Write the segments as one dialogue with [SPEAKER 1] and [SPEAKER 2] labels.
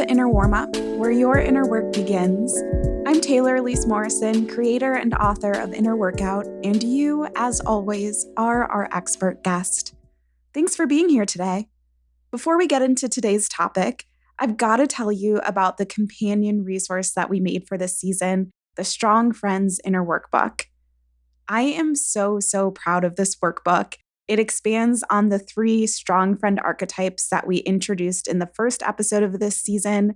[SPEAKER 1] Inner Warmup, where your inner work begins. I'm Taylor Elise Morrison, creator and author of Inner Workout, and you, as always, are our expert guest. Thanks for being here today. Before we get into today's topic, I've got to tell you about the companion resource that we made for this season, the Strong Friends Inner Workbook. I am so proud of this workbook. It expands on the 3 strong friend archetypes that we introduced in the first episode of this season.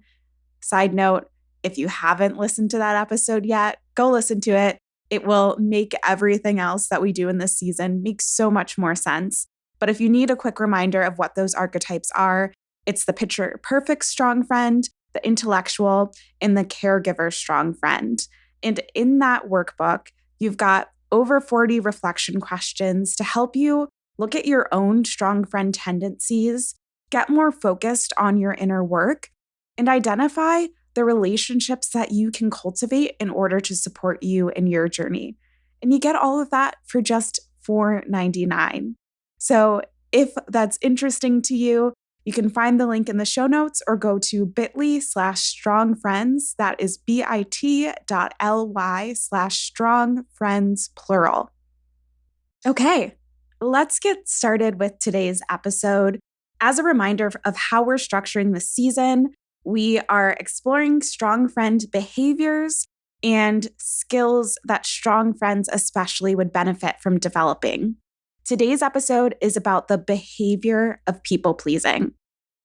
[SPEAKER 1] Side note, if you haven't listened to that episode yet, go listen to it. It will make everything else that we do in this season make so much more sense. But if you need a quick reminder of what those archetypes are, it's the picture perfect strong friend, the intellectual, and the caregiver strong friend. And in that workbook, you've got over 40 reflection questions to help you look at your own strong friend tendencies, get more focused on your inner work, and identify the relationships that you can cultivate in order to support you in your journey. And you get all of that for just $4.99. So if that's interesting to you, you can find the link in the show notes or go to bit.ly/strongfriends. That is bit.ly/strongfriends plural. Okay, let's get started with today's episode. As a reminder of how we're structuring this season, we are exploring strong friend behaviors and skills that strong friends especially would benefit from developing. Today's episode is about the behavior of people-pleasing.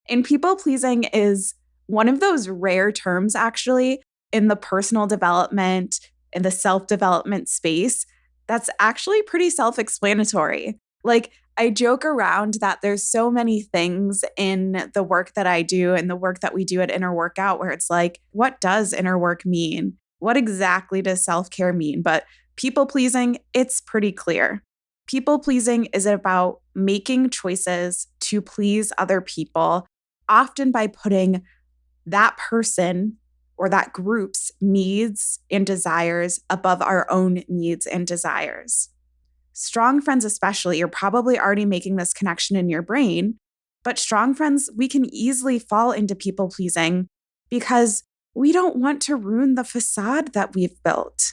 [SPEAKER 1] And people-pleasing is one of those rare terms, actually, in the personal development, in the self-development space, that's actually pretty self-explanatory. Like, I joke around that there's so many things in the work that I do and the work that we do at Inner Workout where it's like, what does inner work mean? What exactly does self-care mean? But people-pleasing, it's pretty clear. People-pleasing is about making choices to please other people, often by putting that person or that group's needs and desires above our own needs and desires. Strong friends especially, you're probably already making this connection in your brain, but strong friends, we can easily fall into people-pleasing because we don't want to ruin the facade that we've built.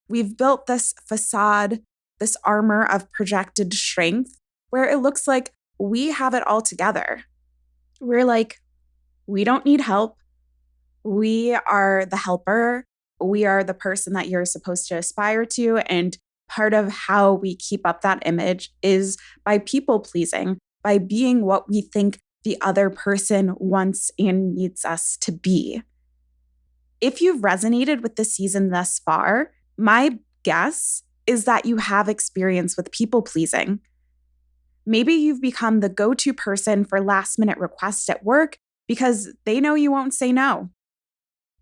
[SPEAKER 1] We've built this facade, this armor of projected strength, where it looks like we have it all together. We're like, we don't need help. We are the helper. We are the person that you're supposed to aspire to. And part of how we keep up that image is by people-pleasing, by being what we think the other person wants and needs us to be. If you've resonated with the season thus far, my guess is that you have experience with people-pleasing. Maybe you've become the go-to person for last-minute requests at work because they know you won't say no.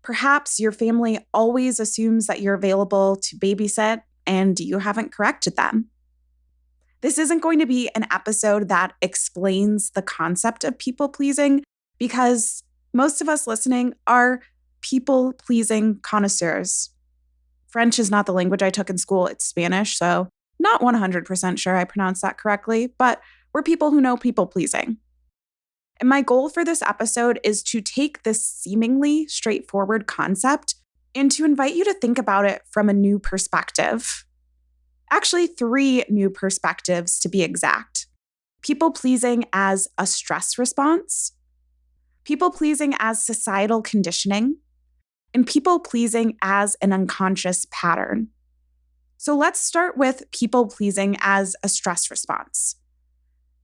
[SPEAKER 1] Perhaps your family always assumes that you're available to babysit and you haven't corrected them. This isn't going to be an episode that explains the concept of people-pleasing because most of us listening are people-pleasing connoisseurs. French is not the language I took in school, it's Spanish, so not 100% sure I pronounced that correctly, but we're people who know people-pleasing. And my goal for this episode is to take this seemingly straightforward concept and to invite you to think about it from a new perspective. Actually, 3 new perspectives to be exact. People-pleasing as a stress response, people-pleasing as societal conditioning, and people-pleasing as an unconscious pattern. So let's start with people-pleasing as a stress response.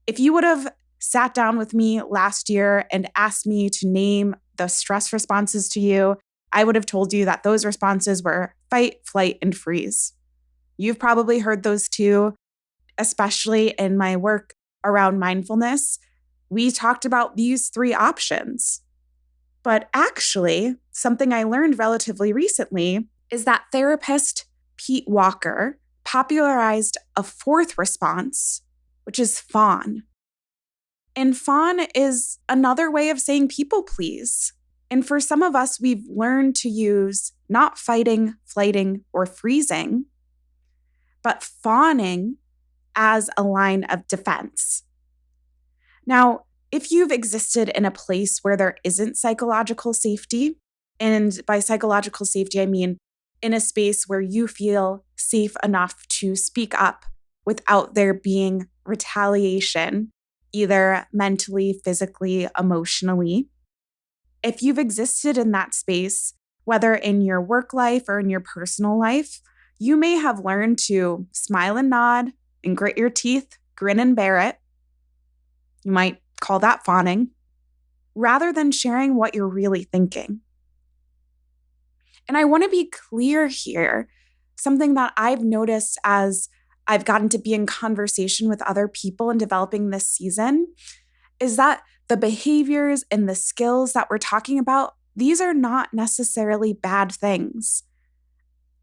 [SPEAKER 1] If you would have sat down with me last year and asked me to name the stress responses to you, I would have told you that those responses were fight, flight, and freeze. You've probably heard those too, especially in my work around mindfulness. We talked about these 3 options. But actually, something I learned relatively recently is that therapist Pete Walker popularized a 4th response, which is fawn. And fawn is another way of saying people please. And for some of us, we've learned to use not fighting, flighting, or freezing, but fawning as a line of defense. Now, If you've existed in a place where there isn't psychological safety, and by psychological safety, I mean in a space where you feel safe enough to speak up without there being retaliation, either mentally, physically, emotionally. If you've existed in that space, whether in your work life or in your personal life, you may have learned to smile and nod and grit your teeth, grin and bear it. You might call that fawning, rather than sharing what you're really thinking. And I want to be clear here. Something that I've noticed as I've gotten to be in conversation with other people and developing this season is that the behaviors and the skills that we're talking about, these are not necessarily bad things.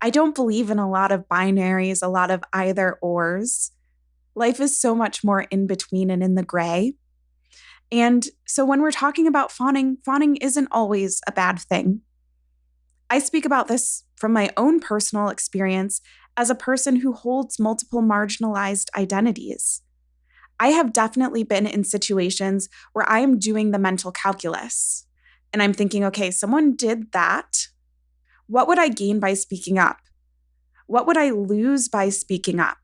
[SPEAKER 1] I don't believe in a lot of binaries, a lot of either ors. Life is so much more in between and in the gray. And so when we're talking about fawning, fawning isn't always a bad thing. I speak about this from my own personal experience as a person who holds multiple marginalized identities. I have definitely been in situations where I am doing the mental calculus and I'm thinking, okay, someone did that. What would I gain by speaking up? What would I lose by speaking up?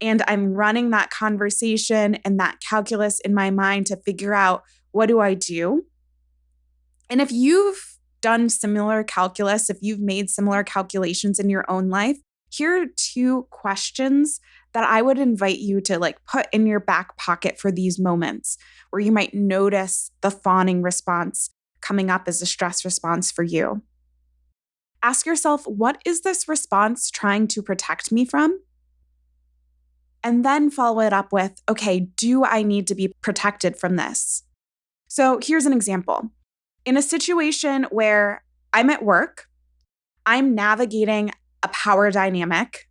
[SPEAKER 1] And I'm running that conversation and that calculus in my mind to figure out, what do I do? And if you've done similar calculus, if you've made similar calculations in your own life, here are 2 questions that I would invite you to put in your back pocket for these moments where you might notice the fawning response coming up as a stress response for you. Ask yourself, what is this response trying to protect me from? And then follow it up with, okay, do I need to be protected from this? So here's an example. In a situation where I'm at work, I'm navigating a power dynamic,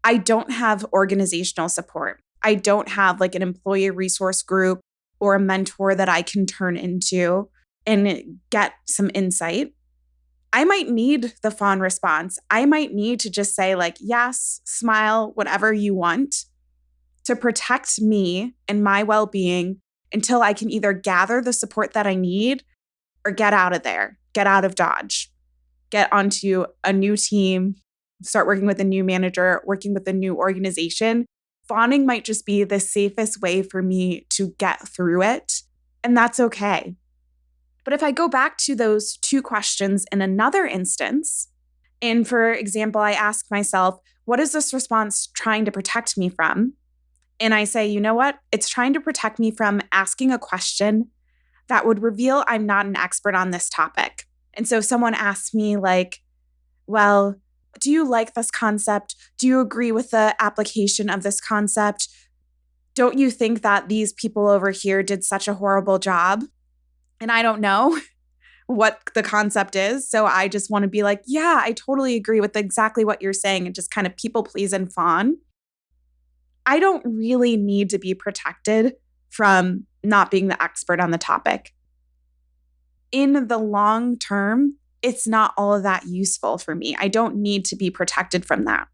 [SPEAKER 1] I don't have organizational support. I don't have an employee resource group or a mentor that I can turn into and get some insight. I might need the fawn response. I might need to just say yes, smile, whatever you want to protect me and my well-being until I can either gather the support that I need or get out of there, get out of Dodge, get onto a new team, start working with a new manager, working with a new organization. Fawning might just be the safest way for me to get through it, and that's okay. But if I go back to those 2 questions in another instance, and for example, I ask myself, what is this response trying to protect me from? And I say, you know what? It's trying to protect me from asking a question that would reveal I'm not an expert on this topic. And so if someone asks me well, do you like this concept? Do you agree with the application of this concept? Don't you think that these people over here did such a horrible job? And I don't know what the concept is. So I just want to be yeah, I totally agree with exactly what you're saying and just kind of people please and fawn. I don't really need to be protected from not being the expert on the topic. In the long term, it's not all of that useful for me. I don't need to be protected from that.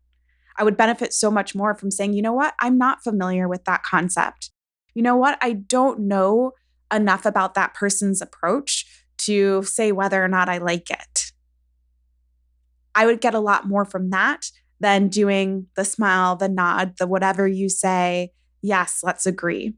[SPEAKER 1] I would benefit so much more from saying, you know what? I'm not familiar with that concept. You know what? I don't know enough about that person's approach to say whether or not I like it. I would get a lot more from that than doing the smile, the nod, the whatever you say, yes, let's agree.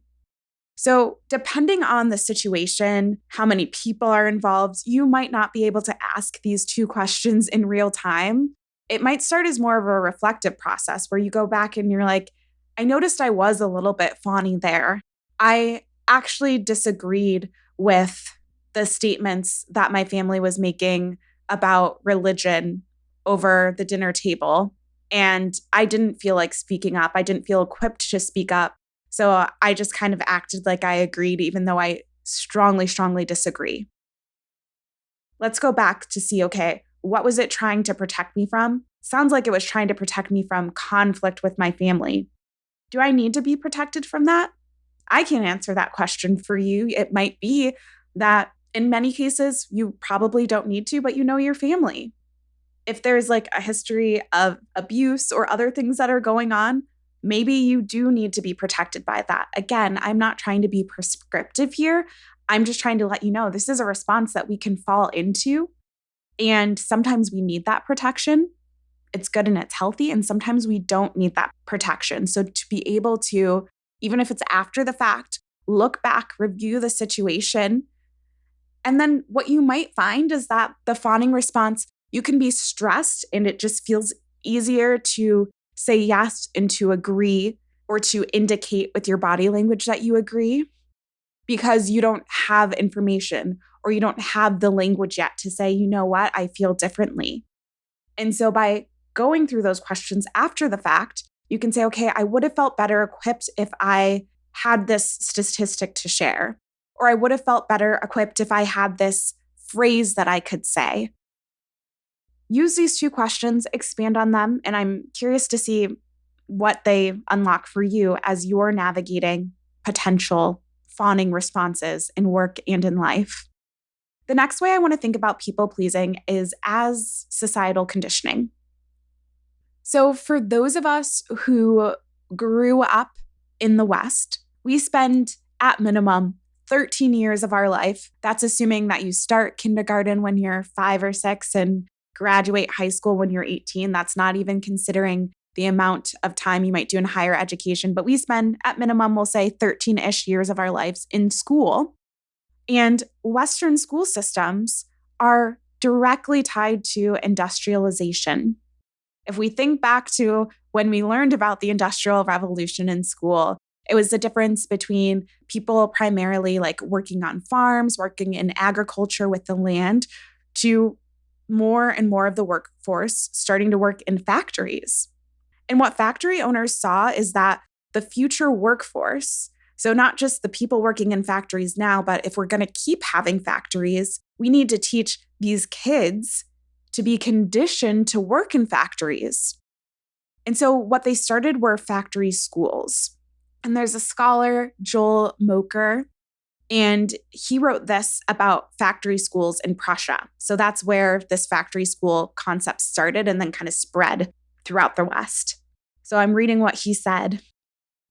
[SPEAKER 1] So depending on the situation, how many people are involved, you might not be able to ask these 2 questions in real time. It might start as more of a reflective process where you go back and you're I noticed I was a little bit fawny there. I actually disagreed with the statements that my family was making about religion over the dinner table. And I didn't feel like speaking up. I didn't feel equipped to speak up. So I just kind of acted like I agreed, even though I strongly, strongly disagree. Let's go back to see, okay, what was it trying to protect me from? Sounds like it was trying to protect me from conflict with my family. Do I need to be protected from that? I can't answer that question for you. It might be that in many cases, you probably don't need to, but you know your family. If there's a history of abuse or other things that are going on, maybe you do need to be protected by that. Again, I'm not trying to be prescriptive here. I'm just trying to let you know this is a response that we can fall into. And sometimes we need that protection. It's good and it's healthy. And sometimes we don't need that protection. So to be able to, even if it's after the fact, look back, review the situation. And then what you might find is that the fawning response, you can be stressed and it just feels easier to say yes and to agree or to indicate with your body language that you agree because you don't have information or you don't have the language yet to say, you know what, I feel differently. And so by going through those questions after the fact, you can say, okay, I would have felt better equipped if I had this statistic to share, or I would have felt better equipped if I had this phrase that I could say. Use these two questions, expand on them, and I'm curious to see what they unlock for you as you're navigating potential fawning responses in work and in life. The next way I want to think about people pleasing is as societal conditioning. So, for those of us who grew up in the West, we spend at minimum 13 years of our life. That's assuming that you start kindergarten when you're 5 or 6 and graduate high school when you're 18. That's not even considering the amount of time you might do in higher education. But we spend at minimum, we'll say 13-ish years of our lives in school. And Western school systems are directly tied to industrialization. If we think back to when we learned about the Industrial Revolution in school, it was the difference between people primarily like working on farms, working in agriculture with the land, to more and more of the workforce starting to work in factories. And what factory owners saw is that the future workforce, so not just the people working in factories now, but if we're going to keep having factories, we need to teach these kids to be conditioned to work in factories. And so what they started were factory schools. And there's a scholar, Joel Mocher, and he wrote this about factory schools in Prussia. So that's where this factory school concept started and then kind of spread throughout the West. So I'm reading what he said.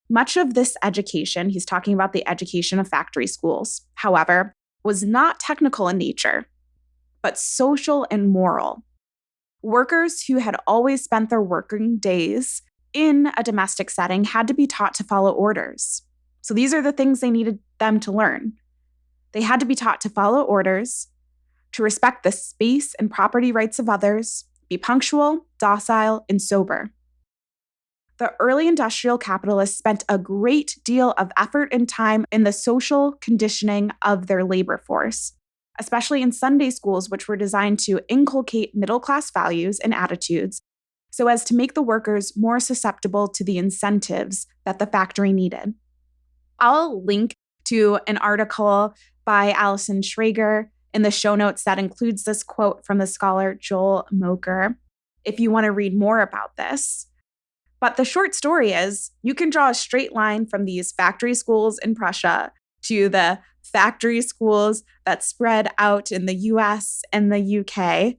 [SPEAKER 1] Much of this education, he's talking about the education of factory schools, however, was not technical in nature, but social and moral. Workers who had always spent their working days in a domestic setting had to be taught to follow orders. So these are the things they needed them to learn. They had to be taught to follow orders, to respect the space and property rights of others, be punctual, docile, and sober. The early industrial capitalists spent a great deal of effort and time in the social conditioning of their labor force, especially in Sunday schools, which were designed to inculcate middle-class values and attitudes so as to make the workers more susceptible to the incentives that the factory needed. I'll link to an article by Alison Schrager in the show notes that includes this quote from the scholar Joel Mocher if you want to read more about this. But the short story is you can draw a straight line from these factory schools in Prussia to the factory schools that spread out in the US and the UK,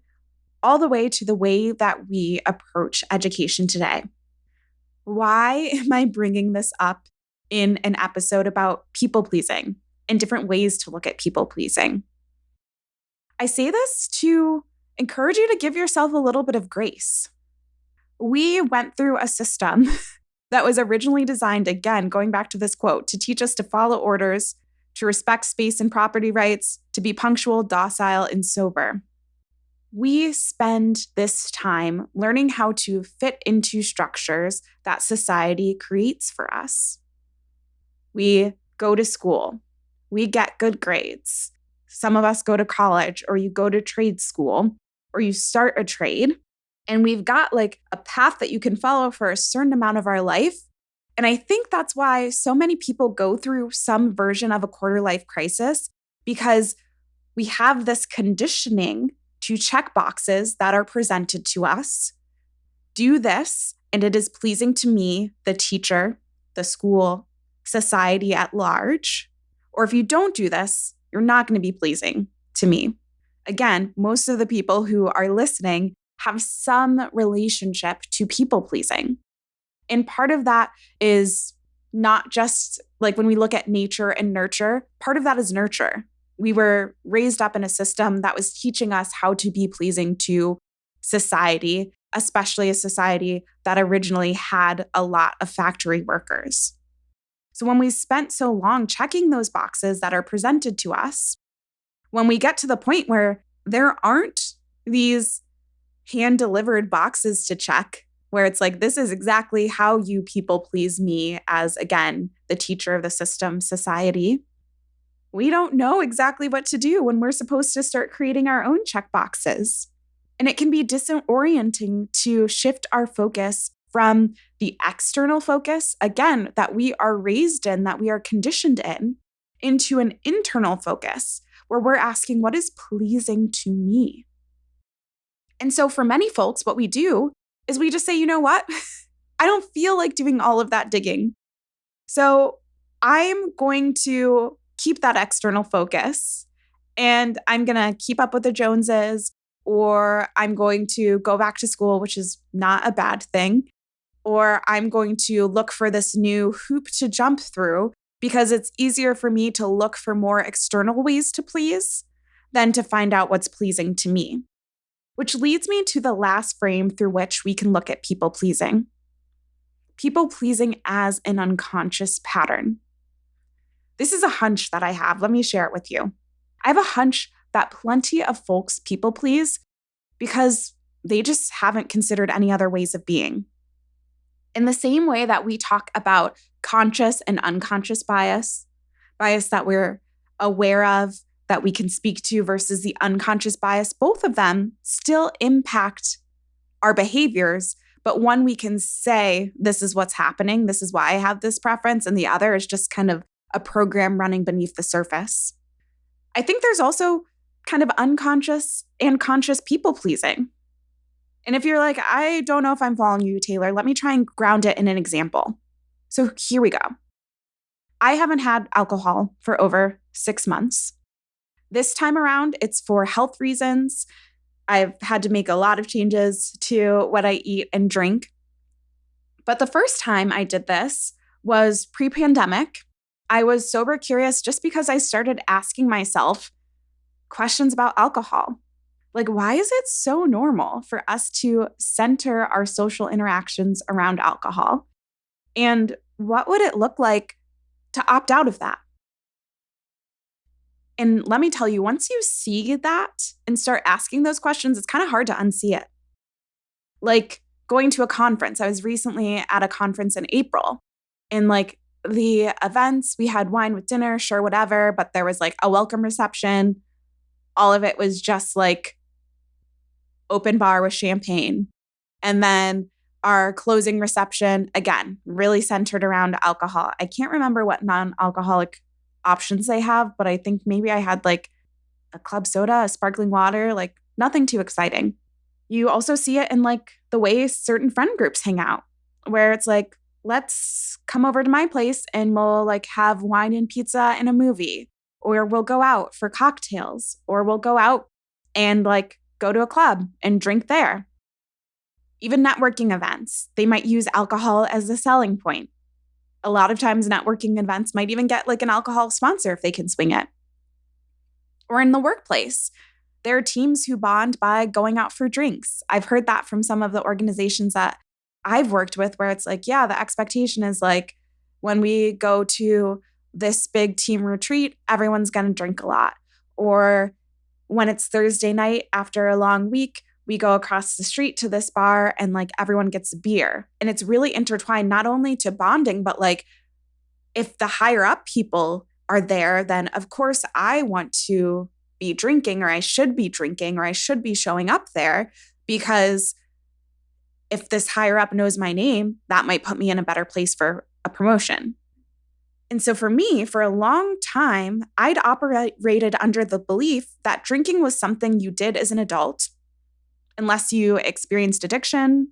[SPEAKER 1] all the way to the way that we approach education today. Why am I bringing this up in an episode about people pleasing and different ways to look at people pleasing? I say this to encourage you to give yourself a little bit of grace. We went through a system that was originally designed, again, going back to this quote, to teach us to follow orders, to respect space and property rights, to be punctual, docile, and sober. We spend this time learning how to fit into structures that society creates for us. We go to school. We get good grades. Some of us go to college, or you go to trade school, or you start a trade. And we've got like a path that you can follow for a certain amount of our life. And I think that's why so many people go through some version of a quarter life crisis, because we have this conditioning to check boxes that are presented to us. Do this, and it is pleasing to me, the teacher, the school, society at large. Or if you don't do this, you're not going to be pleasing to me. Again, most of the people who are listening have some relationship to people pleasing. And part of that is not just like when we look at nature and nurture, part of that is nurture. We were raised up in a system that was teaching us how to be pleasing to society, especially a society that originally had a lot of factory workers. So when we spent so long checking those boxes that are presented to us, when we get to the point where there aren't these hand-delivered boxes to check, where it's like, this is exactly how you people please me as, again, the teacher of the system, society, we don't know exactly what to do when we're supposed to start creating our own check boxes. And it can be disorienting to shift our focus from the external focus, again, that we are raised in, that we are conditioned in, into an internal focus where we're asking, what is pleasing to me? And so for many folks, what we do is we just say, you know what? I don't feel like doing all of that digging. So I'm going to keep that external focus and I'm going to keep up with the Joneses, or I'm going to go back to school, which is not a bad thing, or I'm going to look for this new hoop to jump through because it's easier for me to look for more external ways to please than to find out what's pleasing to me. Which leads me to the last frame through which we can look at people pleasing. People pleasing as an unconscious pattern. This is a hunch that I have. Let me share it with you. I have a hunch that plenty of folks people please because they just haven't considered any other ways of being. In the same way that we talk about conscious and unconscious bias that we're aware of, that we can speak to versus the unconscious bias, both of them still impact our behaviors, but one we can say, this is what's happening, this is why I have this preference, and the other is just kind of a program running beneath the surface. I think there's also kind of unconscious and conscious people pleasing. And if you're like, I don't know if I'm following you, Taylor, let me try and ground it in an example. So here we go. I haven't had alcohol for over 6 months. This time around, it's for health reasons. I've had to make a lot of changes to what I eat and drink. But the first time I did this was pre-pandemic. I was sober curious just because I started asking myself questions about alcohol. Like, why is it so normal for us to center our social interactions around alcohol? And what would it look like to opt out of that? And let me tell you, once you see that and start asking those questions, it's kind of hard to unsee it. Like going to a conference. I was recently at a conference in April, and like the events, we had wine with dinner, sure, whatever, but there was like a welcome reception. All of it was just like open bar with champagne. And then our closing reception, again, really centered around alcohol. I can't remember what non-alcoholic options they have, but I think maybe I had like a club soda, a sparkling water, like nothing too exciting. You also see it in like the way certain friend groups hang out, where it's like, let's come over to my place and we'll like have wine and pizza and a movie, or we'll go out for cocktails, or we'll go out and like go to a club and drink there. Even networking events, they might use alcohol as a selling point. A lot of times networking events might even get like an alcohol sponsor if they can swing it. Or in the workplace, there are teams who bond by going out for drinks. I've heard that from some of the organizations that I've worked with where it's like, yeah, the expectation is like when we go to this big team retreat, everyone's going to drink a lot. Or when it's Thursday night after a long week, we go across the street to this bar and like everyone gets a beer. And it's really intertwined not only to bonding, but like if the higher up people are there, then of course I want to be drinking, or I should be drinking, or I should be showing up there, because if this higher up knows my name, that might put me in a better place for a promotion. And so for me, for a long time, I'd operated under the belief that drinking was something you did as an adult, unless you experienced addiction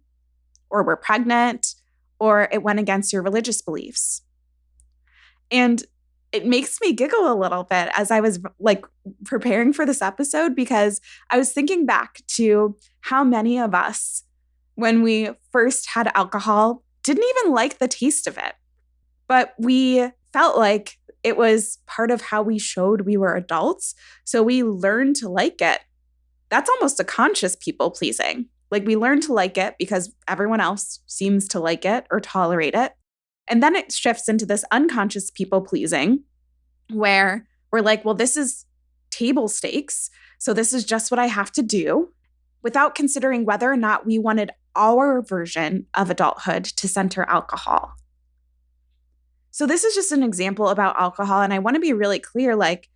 [SPEAKER 1] or were pregnant or it went against your religious beliefs. And it makes me giggle a little bit as I was like preparing for this episode, because I was thinking back to how many of us, when we first had alcohol, didn't even like the taste of it. But we felt like it was part of how we showed we were adults. So we learned to like it. That's almost a conscious people pleasing. Like we learn to like it because everyone else seems to like it or tolerate it. And then it shifts into this unconscious people pleasing where we're like, well, this is table stakes. So this is just what I have to do without considering whether or not we wanted our version of adulthood to center alcohol. So this is just an example about alcohol. And I want to be really clear, like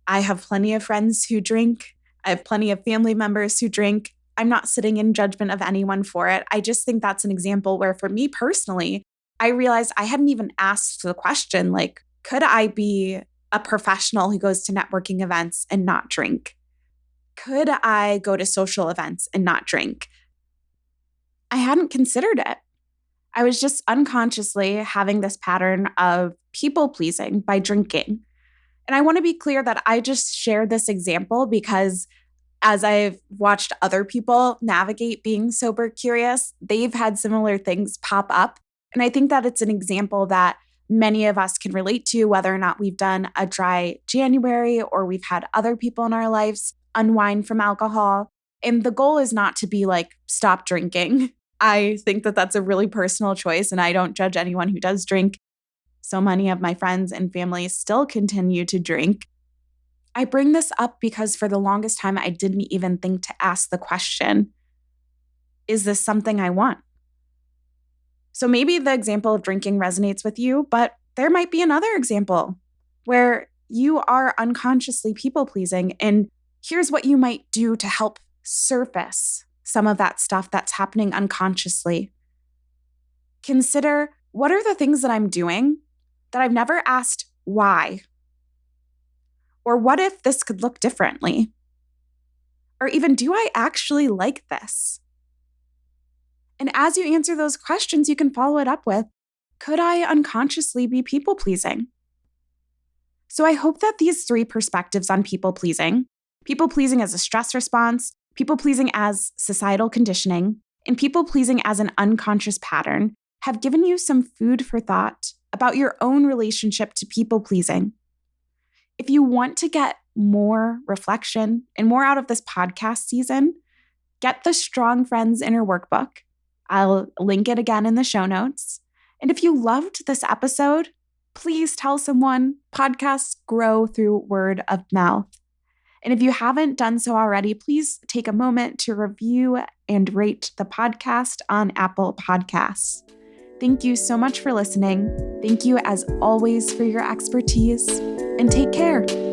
[SPEAKER 1] I have plenty of friends who drink. I have plenty of family members who drink. I'm not sitting in judgment of anyone for it. I just think that's an example where for me personally, I realized I hadn't even asked the question, like, could I be a professional who goes to networking events and not drink? Could I go to social events and not drink? I hadn't considered it. I was just unconsciously having this pattern of people pleasing by drinking. And I want to be clear that I just shared this example because as I've watched other people navigate being sober curious, they've had similar things pop up. And I think that it's an example that many of us can relate to, whether or not we've done a dry January or we've had other people in our lives unwind from alcohol. And the goal is not to be like, stop drinking. I think that that's a really personal choice, and I don't judge anyone who does drink. So many of my friends and family still continue to drink. I bring this up because for the longest time, I didn't even think to ask the question, is this something I want? So maybe the example of drinking resonates with you, but there might be another example where you are unconsciously people-pleasing, and here's what you might do to help surface some of that stuff that's happening unconsciously. Consider, what are the things that I'm doing that I've never asked why? Or what if this could look differently? Or even, do I actually like this? And as you answer those questions, you can follow it up with, could I unconsciously be people-pleasing? So I hope that these three perspectives on people-pleasing as a stress response, people-pleasing as societal conditioning, and people-pleasing as an unconscious pattern have given you some food for thought about your own relationship to people-pleasing. If you want to get more reflection and more out of this podcast season, get the Strong Friends Inner Workbook. I'll link it again in the show notes. And if you loved this episode, please tell someone. Podcasts grow through word of mouth. And if you haven't done so already, please take a moment to review and rate the podcast on Apple Podcasts. Thank you so much for listening. Thank you, as always, for your expertise, and take care.